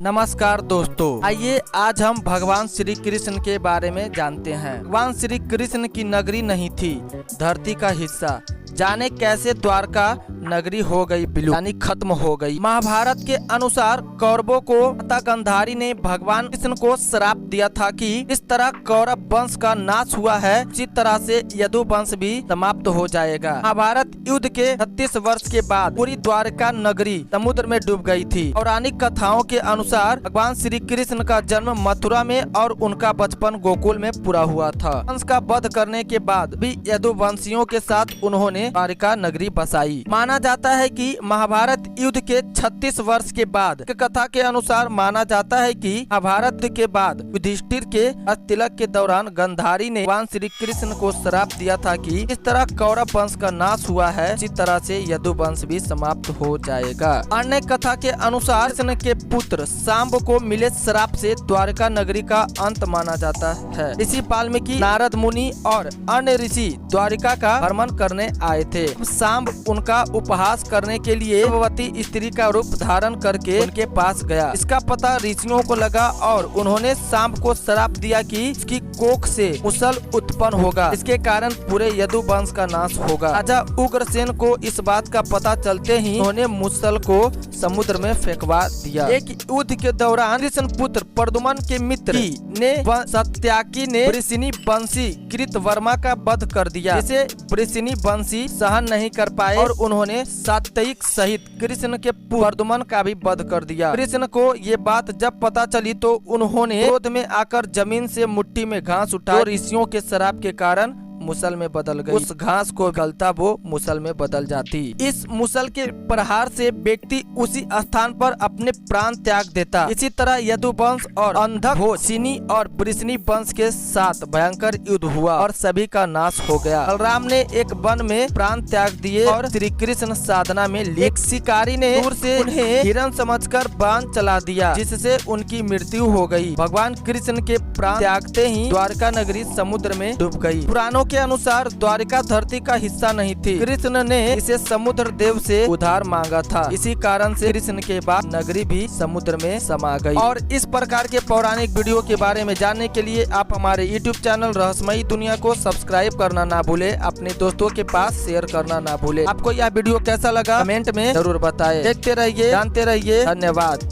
नमस्कार दोस्तों, आइए आज हम भगवान श्री कृष्ण के बारे में जानते हैं। भगवान श्री कृष्ण की नगरी नहीं थी धरती का हिस्सा, जाने कैसे द्वारका नगरी हो गई विलुप्त, यानी खत्म हो गई। महाभारत के अनुसार कौरवों को माता गांधारी ने भगवान कृष्ण को श्राप दिया था कि इस तरह कौरव वंश का नाश हुआ है, उसी तरह से यदु वंश भी समाप्त हो जाएगा। महाभारत युद्ध के 36 वर्ष के बाद पूरी द्वारका नगरी समुद्र में डूब गई थी। पौराणिक कथाओं के अनुसार भगवान श्री कृष्ण का जन्म मथुरा में और उनका बचपन गोकुल में पूरा हुआ था। वंश का वध करने के बाद भी यदु वंशियों के साथ उन्होंने द्वारका नगरी बसाई। माना जाता है कि महाभारत युद्ध के 36 वर्ष के बाद कथा के अनुसार माना जाता है कि महाभारत के बाद युधिष्ठिर के तिलक के दौरान गांधारी ने भगवान श्री कृष्ण को श्राप दिया था कि इस तरह कौरव वंश का नाश हुआ है, इसी तरह से यदु वंश भी समाप्त हो जाएगा। अन्य कथा के अनुसार कृष्ण के पुत्र सांब को मिले श्राप से द्वारका नगरी का अंत माना जाता है। ऋषि वाल्मीकि, नारद मुनि और अन्य ऋषि द्वारिका का भ्रमण करने आए थे। सांब उनका उपहास करने के लिए गर्भवती स्त्री का रूप धारण करके उनके पास गया। इसका पता ऋषियों को लगा और उन्होंने सांब को श्राप दिया कि इसकी कोख से मुसल उत्पन्न होगा, इसके कारण पूरे यदु वंश का नाश होगा। राजा उग्रसेन को इस बात का पता चलते ही उन्होंने मुसल को समुद्र में फेंकवा दिया। एक युद्ध के दौरान कृष्ण पुत्र प्रद्युम्न के मित्र ने सत्याकी ने वृषिणी वंशी कृतवर्मा का वध कर दिया, जिसे वृषिणी वंशी सहन नहीं कर पाए और उन्होंने सात्ययिक सहित कृष्ण के प्रद्युम्न का भी वध कर दिया। कृष्ण को ये बात जब पता चली तो उन्होंने क्रोध में आकर जमीन से मुट्ठी में घास उठाई, ऋषियों के श्राप के कारण मुसल में बदल गई। उस घास को गलता वो मुसल में बदल जाती। इस मुसल के प्रहार से व्यक्ति उसी स्थान पर अपने प्राण त्याग देता। इसी तरह यदु वंश और अंधक हो सिनी और वृषिणी वंश के साथ भयंकर युद्ध हुआ और सभी का नाश हो गया। बलराम ने एक वन में प्राण त्याग दिए और श्री कृष्ण साधना में एक शिकारी ने दूर से उन्हें हिरण समझकर बाण चला दिया, जिससे उनकी मृत्यु हो गई। भगवान कृष्ण के प्राण त्यागते ही द्वारका नगरी समुद्र में डूब गई। पुराणों के अनुसार द्वारिका धरती का हिस्सा नहीं थी। कृष्ण ने इसे समुद्र देव से उधार मांगा था, इसी कारण से कृष्ण के बाद नगरी भी समुद्र में समा गई। और इस प्रकार के पौराणिक वीडियो के बारे में जानने के लिए आप हमारे YouTube चैनल रहस्यमयी दुनिया को सब्सक्राइब करना ना भूले, अपने दोस्तों के पास शेयर करना ना भूले। आपको यह वीडियो कैसा लगा कमेंट में जरूर बताएं। देखते रहिए, जानते रहिए। धन्यवाद।